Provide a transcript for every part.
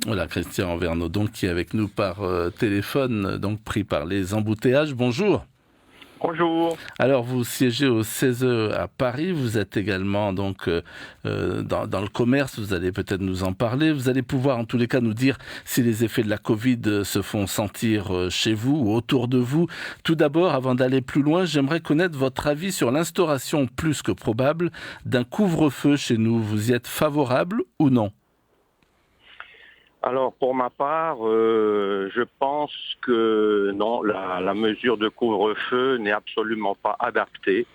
Voilà, Christian Verneau, donc, qui est avec nous par téléphone, donc pris par les embouteillages. Bonjour. Bonjour. Alors, vous siégez au CESE à Paris. Vous êtes également donc dans le commerce. Vous allez peut-être nous en parler. Vous allez pouvoir, en tous les cas, nous dire si les effets de la Covid se font sentir chez vous ou autour de vous. Tout d'abord, avant d'aller plus loin, j'aimerais connaître votre avis sur l'instauration plus que probable d'un couvre-feu chez nous. Vous y êtes favorable ou non ? Alors pour ma part, je pense que non, la mesure de couvre-feu n'est absolument pas adaptée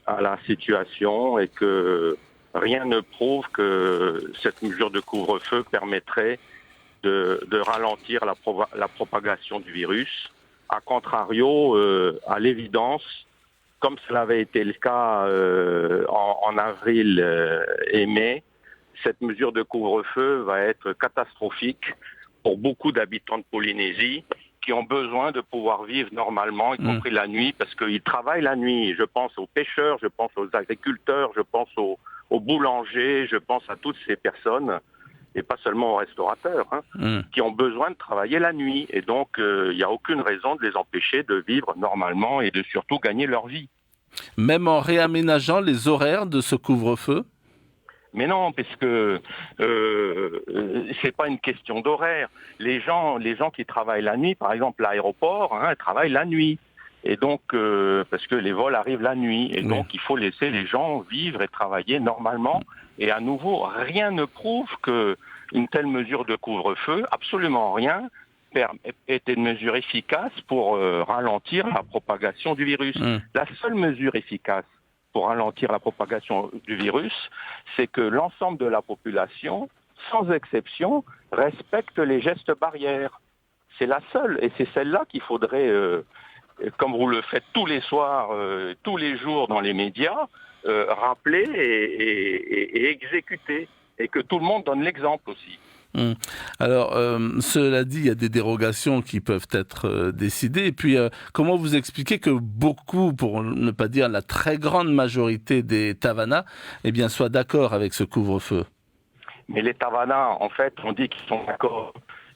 à la situation et que rien ne prouve que cette mesure de couvre-feu permettrait de ralentir la propagation du virus. A contrario, à l'évidence, comme cela avait été le cas en avril et mai, cette mesure de couvre-feu va être catastrophique pour beaucoup d'habitants de Polynésie qui ont besoin de pouvoir vivre normalement, y compris la nuit, parce qu'ils travaillent la nuit. Je pense aux pêcheurs, je pense aux agriculteurs, je pense aux boulangers, je pense à toutes ces personnes, et pas seulement aux restaurateurs, qui ont besoin de travailler la nuit. Et donc, il n'y a aucune raison de les empêcher de vivre normalement et de surtout gagner leur vie. Même en réaménageant les horaires de ce couvre-feu ? Mais non, parce que c'est pas une question d'horaire. Les gens qui travaillent la nuit, par exemple l'aéroport, travaillent la nuit. Et donc, parce que les vols arrivent la nuit. Et donc, il faut laisser les gens vivre et travailler normalement. Et à nouveau, rien ne prouve qu'une telle mesure de couvre-feu, absolument rien, est une mesure efficace pour ralentir la propagation du virus. La seule mesure efficace pour ralentir la propagation du virus, c'est que l'ensemble de la population, sans exception, respecte les gestes barrières. C'est la seule, et c'est celle-là qu'il faudrait, comme vous le faites tous les soirs, tous les jours dans les médias, rappeler et exécuter, et que tout le monde donne l'exemple aussi. Alors, cela dit, il y a des dérogations qui peuvent être décidées. Et puis, comment vous expliquez que beaucoup, pour ne pas dire la très grande majorité des Tavanas, soient d'accord avec ce couvre-feu ? Mais les Tavanas, en fait, on dit qu'ils sont d'accord.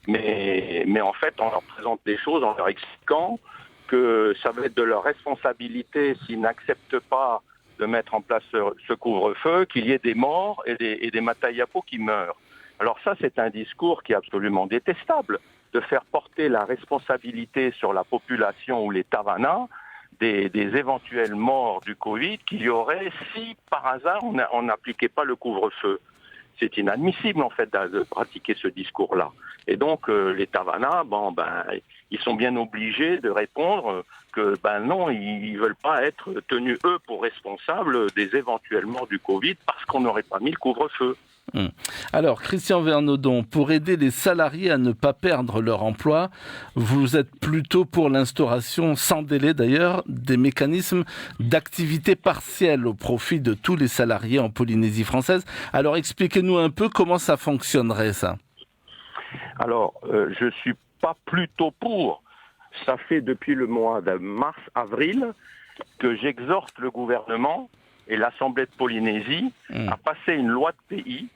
Mais en fait, on leur présente des choses en leur expliquant que ça va être de leur responsabilité s'ils n'acceptent pas de mettre en place ce couvre-feu, qu'il y ait des morts et des Matayapos qui meurent. Alors ça, c'est un discours qui est absolument détestable, de faire porter la responsabilité sur la population ou les Tavanas des éventuelles morts du Covid qu'il y aurait si, par hasard, on n'appliquait pas le couvre-feu. C'est inadmissible, en fait, de pratiquer ce discours-là. Et donc, les Tavanas, ils sont bien obligés de répondre que, non, ils ne veulent pas être tenus, eux, pour responsables des éventuelles morts du Covid parce qu'on n'aurait pas mis le couvre-feu. Alors, Christian Vernaudon, pour aider les salariés à ne pas perdre leur emploi, vous êtes plutôt pour l'instauration, sans délai d'ailleurs, des mécanismes d'activité partielle au profit de tous les salariés en Polynésie française. Alors, expliquez-nous un peu comment ça fonctionnerait, ça. Alors, je ne suis pas plutôt pour. Ça fait depuis le mois de mars-avril que j'exhorte le gouvernement et l'Assemblée de Polynésie à passer une loi de pays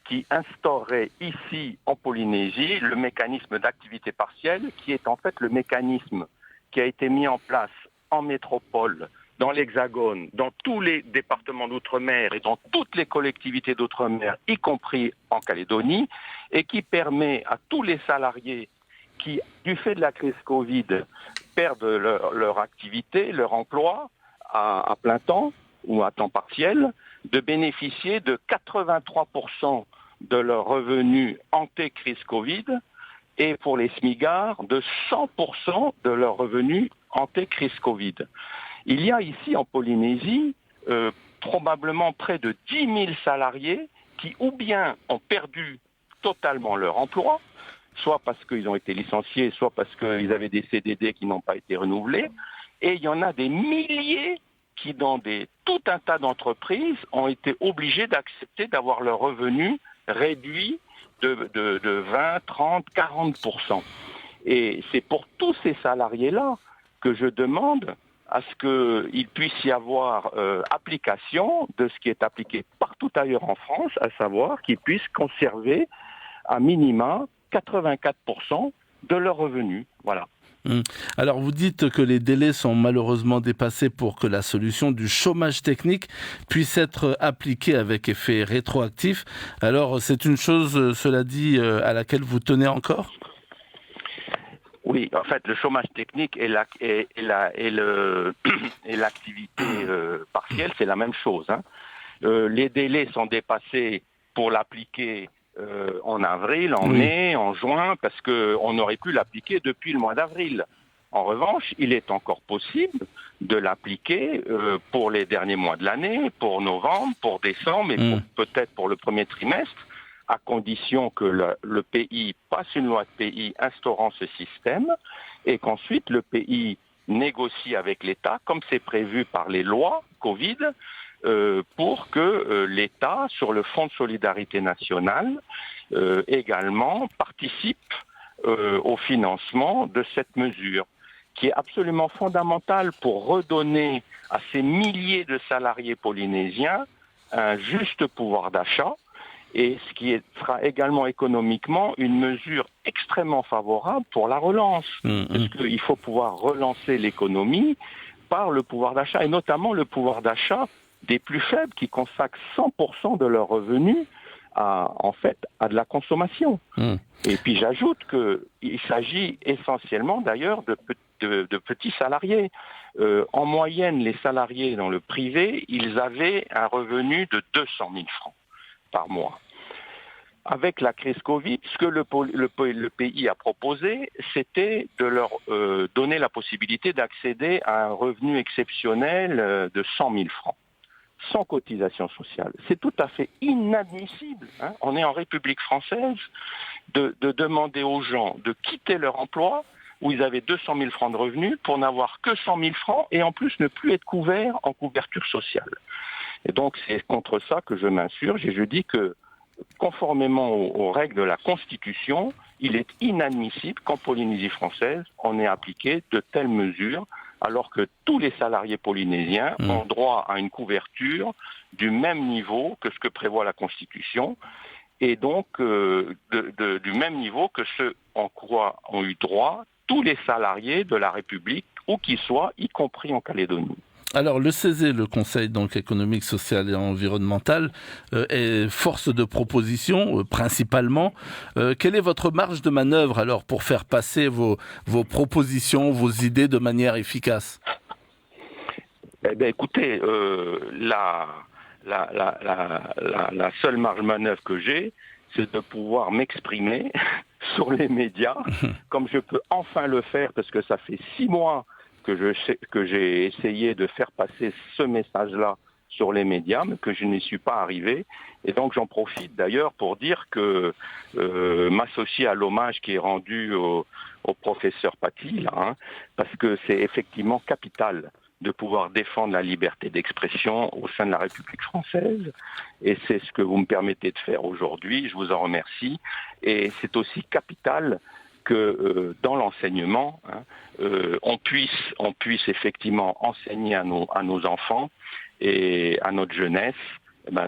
qui instaurerait ici en Polynésie le mécanisme d'activité partielle qui est en fait le mécanisme qui a été mis en place en métropole, dans l'Hexagone, dans tous les départements d'outre-mer et dans toutes les collectivités d'outre-mer, y compris en Calédonie, et qui permet à tous les salariés qui, du fait de la crise Covid, perdent leur activité, leur emploi à plein temps ou à temps partiel, de bénéficier de 83% de leurs revenus ante-crise Covid et pour les smigards de 100% de leurs revenus ante-crise Covid. Il y a ici en Polynésie probablement près de 10 000 salariés qui ou bien ont perdu totalement leur emploi, soit parce qu'ils ont été licenciés, soit parce qu'ils avaient des CDD qui n'ont pas été renouvelés, et il y en a des milliers qui, dans tout un tas d'entreprises, ont été obligés d'accepter d'avoir leurs revenus réduits de 20, 30, 40%. Et c'est pour tous ces salariés-là que je demande à ce qu'il puisse y avoir application de ce qui est appliqué partout ailleurs en France, à savoir qu'ils puissent conserver à minima 84% de leurs revenus. Voilà. Alors vous dites que les délais sont malheureusement dépassés pour que la solution du chômage technique puisse être appliquée avec effet rétroactif. Alors c'est une chose, cela dit, à laquelle vous tenez encore ? Oui, en fait, le chômage technique et l'activité partielle, c'est la même chose. Les délais sont dépassés pour l'appliquer en avril, en mai, en juin, parce qu'on aurait pu l'appliquer depuis le mois d'avril. En revanche, il est encore possible de l'appliquer pour les derniers mois de l'année, pour novembre, pour décembre et peut-être pour le premier trimestre, à condition que le pays passe une loi de pays instaurant ce système et qu'ensuite le pays négocie avec l'État, comme c'est prévu par les lois Covid, pour que l'État, sur le Fonds de solidarité nationale, également participe au financement de cette mesure, qui est absolument fondamentale pour redonner à ces milliers de salariés polynésiens un juste pouvoir d'achat, et ce qui sera également économiquement une mesure extrêmement favorable pour la relance. Parce qu'il faut pouvoir relancer l'économie par le pouvoir d'achat, et notamment le pouvoir d'achat des plus faibles qui consacrent 100% de leurs revenus à de la consommation. Et puis j'ajoute qu'il s'agit essentiellement d'ailleurs de petits salariés. En moyenne, les salariés dans le privé, ils avaient un revenu de 200 000 francs par mois. Avec la crise Covid, ce que le pays a proposé, c'était de leur donner la possibilité d'accéder à un revenu exceptionnel de 100 000 francs, sans cotisation sociale. C'est tout à fait inadmissible. On est en République française de demander aux gens de quitter leur emploi où ils avaient 200 000 francs de revenus pour n'avoir que 100 000 francs et en plus ne plus être couverts en couverture sociale. Et donc c'est contre ça que je m'insurge et je dis que conformément aux règles de la Constitution, il est inadmissible qu'en Polynésie française, on ait appliqué de telles mesures, alors que tous les salariés polynésiens ont droit à une couverture du même niveau que ce que prévoit la Constitution, et donc du même niveau que ce en quoi ont eu droit tous les salariés de la République, où qu'ils soient, y compris en Calédonie. Alors le CESE, le Conseil donc économique, social et environnemental, est force de proposition principalement. Quelle est votre marge de manœuvre alors pour faire passer vos propositions, vos idées de manière efficace ? Eh bien, écoutez, la seule marge de manœuvre que j'ai, c'est de pouvoir m'exprimer sur les médias, comme je peux enfin le faire, parce que ça fait 6 mois que j'ai essayé de faire passer ce message-là sur les médias, mais que je n'y suis pas arrivé. Et donc j'en profite d'ailleurs pour dire que m'associer à l'hommage qui est rendu au professeur Paty, là, parce que c'est effectivement capital de pouvoir défendre la liberté d'expression au sein de la République française. Et c'est ce que vous me permettez de faire aujourd'hui. Je vous en remercie. Et c'est aussi capital que dans l'enseignement, on puisse effectivement enseigner à nos enfants et à notre jeunesse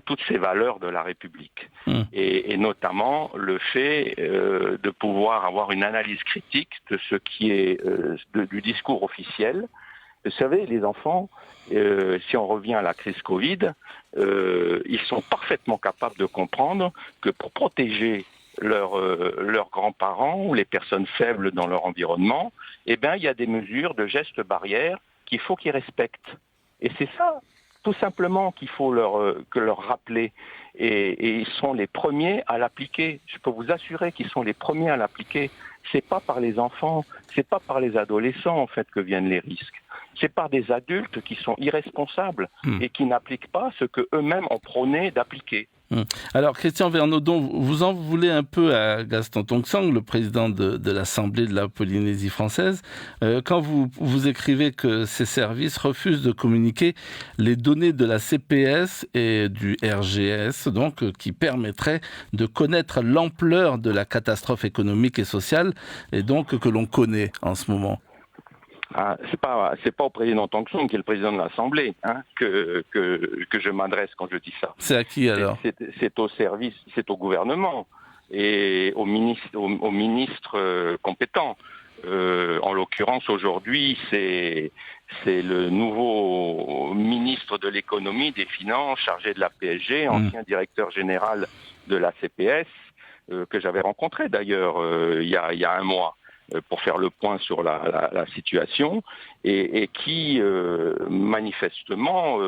toutes ces valeurs de la République. Et notamment le fait de pouvoir avoir une analyse critique de ce qui est du discours officiel. Vous savez, les enfants, si on revient à la crise Covid, ils sont parfaitement capables de comprendre que pour protéger leurs grands-parents ou les personnes faibles dans leur environnement, il y a des mesures de gestes barrières qu'il faut qu'ils respectent. Et c'est ça, tout simplement, qu'il faut leur rappeler. Et ils sont les premiers à l'appliquer. Je peux vous assurer qu'ils sont les premiers à l'appliquer. C'est pas par les enfants, c'est pas par les adolescents, en fait, que viennent les risques. C'est par des adultes qui sont irresponsables et qui n'appliquent pas ce que eux-mêmes ont prôné d'appliquer. Alors, Christian Vernodon, vous en voulez un peu à Gaston Tong-Sang, le président de l'Assemblée de la Polynésie française, quand vous écrivez que ces services refusent de communiquer les données de la CPS et du RGS, donc qui permettraient de connaître l'ampleur de la catastrophe économique et sociale, et donc que l'on connaît en ce moment. C'est pas au président Tong-Sang qui est le président de l'Assemblée que je m'adresse quand je dis ça. C'est à qui alors ? C'est au service, c'est au gouvernement. et aux ministres compétents. En l'occurrence, aujourd'hui, c'est le nouveau ministre de l'économie, des finances, chargé de la PSG, ancien directeur général de la CPS, que j'avais rencontré d'ailleurs il y a un mois pour faire le point sur la situation et qui manifestement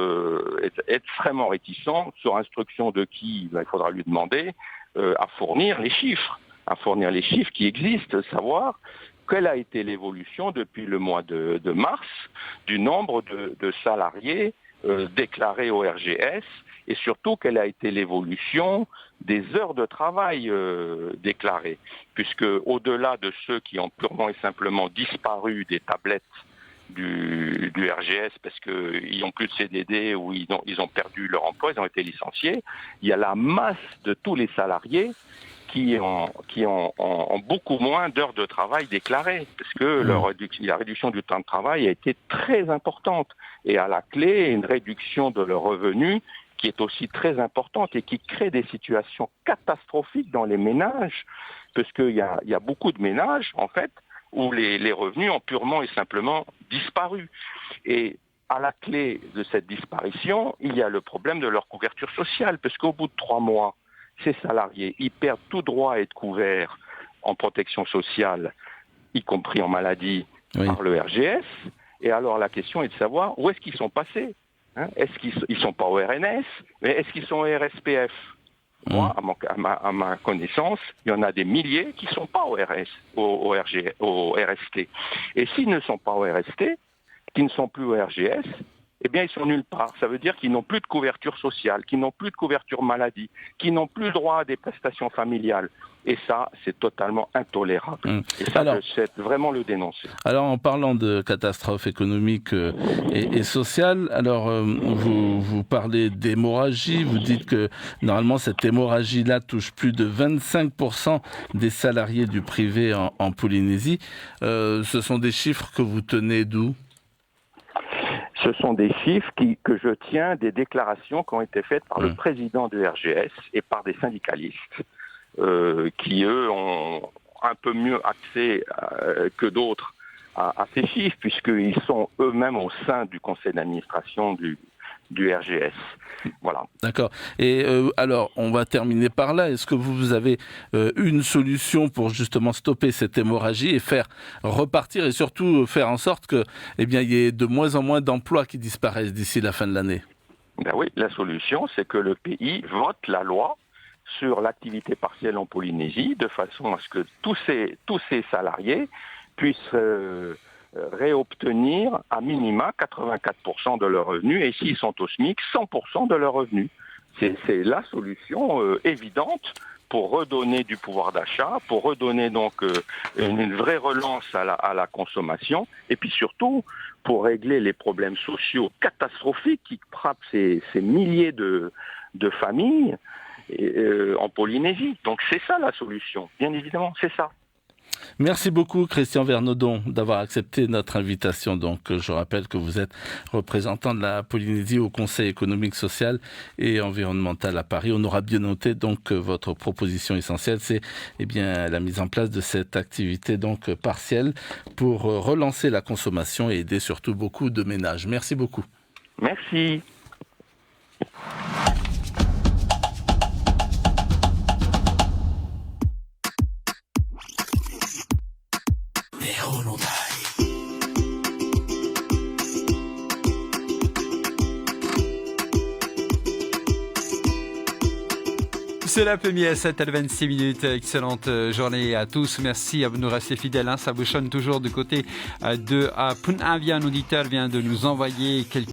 est extrêmement réticent, sur instruction de qui, il faudra lui demander, à fournir les chiffres qui existent, savoir quelle a été l'évolution depuis le mois de mars du nombre de salariés déclarés au RGS et surtout quelle a été l'évolution des heures de travail déclarées. Puisque au-delà de ceux qui ont purement et simplement disparu des tablettes du RGS parce qu'ils n'ont plus de CDD ou ils ont perdu leur emploi, ils ont été licenciés, il y a la masse de tous les salariés qui ont beaucoup moins d'heures de travail déclarées, parce que la réduction du temps de travail a été très importante. Et à la clé, une réduction de leurs revenus qui est aussi très importante et qui crée des situations catastrophiques dans les ménages, parce qu'il y a beaucoup de ménages, en fait, où les revenus ont purement et simplement disparu. Et à la clé de cette disparition, il y a le problème de leur couverture sociale, parce qu'au bout de 3 mois, ces salariés, ils perdent tout droit à être couverts en protection sociale, y compris en maladie, par le RGS. Et alors la question est de savoir où est-ce qu'ils sont passés. Est-ce qu'ils sont pas au RNS, mais est-ce qu'ils sont au RSPF? Moi, à ma connaissance, il y en a des milliers qui ne sont pas au RST. Et s'ils ne sont pas au RST, qui ne sont plus au RGS, eh bien, ils sont nulle part. Ça veut dire qu'ils n'ont plus de couverture sociale, qu'ils n'ont plus de couverture maladie, qu'ils n'ont plus droit à des prestations familiales. Et ça, c'est totalement intolérable. Et ça, je souhaite vraiment le dénoncer. Alors, en parlant de catastrophe économique et sociale, alors vous parlez d'hémorragie. Vous dites que normalement, cette hémorragie-là touche plus de 25% des salariés du privé en Polynésie. Ce sont des chiffres que vous tenez d'où ? Ce sont des chiffres que je tiens des déclarations qui ont été faites par le président du RGS et par des syndicalistes qui, eux, ont un peu mieux accès que d'autres à ces chiffres, puisqu'ils sont eux-mêmes au sein du conseil d'administration du RGS. Voilà. D'accord. Et alors, on va terminer par là. Est-ce que vous avez une solution pour justement stopper cette hémorragie et faire repartir et surtout faire en sorte que, il y ait de moins en moins d'emplois qui disparaissent d'ici la fin de l'année? Ben oui, la solution, c'est que le pays vote la loi sur l'activité partielle en Polynésie, de façon à ce que tous ces salariés puissent réobtenir à minima 84% de leurs revenus, et s'ils sont au SMIC, 100% de leurs revenus. C'est la solution évidente pour redonner du pouvoir d'achat, pour redonner donc une vraie relance à la consommation, et puis surtout pour régler les problèmes sociaux catastrophiques qui frappent ces milliers de familles en Polynésie. Donc c'est ça la solution, bien évidemment, c'est ça. Merci beaucoup Christian Vernodon d'avoir accepté notre invitation. Donc je rappelle que vous êtes représentant de la Polynésie au Conseil économique, social et environnemental à Paris. On aura bien noté donc votre proposition essentielle, c'est la mise en place de cette activité donc partielle pour relancer la consommation et aider surtout beaucoup de ménages. Merci beaucoup. Merci. C'est la première, 7h26. Excellente journée à tous. Merci à vous de nous rester fidèles. Ça bouchonne toujours du côté de Punavia. Un auditeur vient de nous envoyer quelques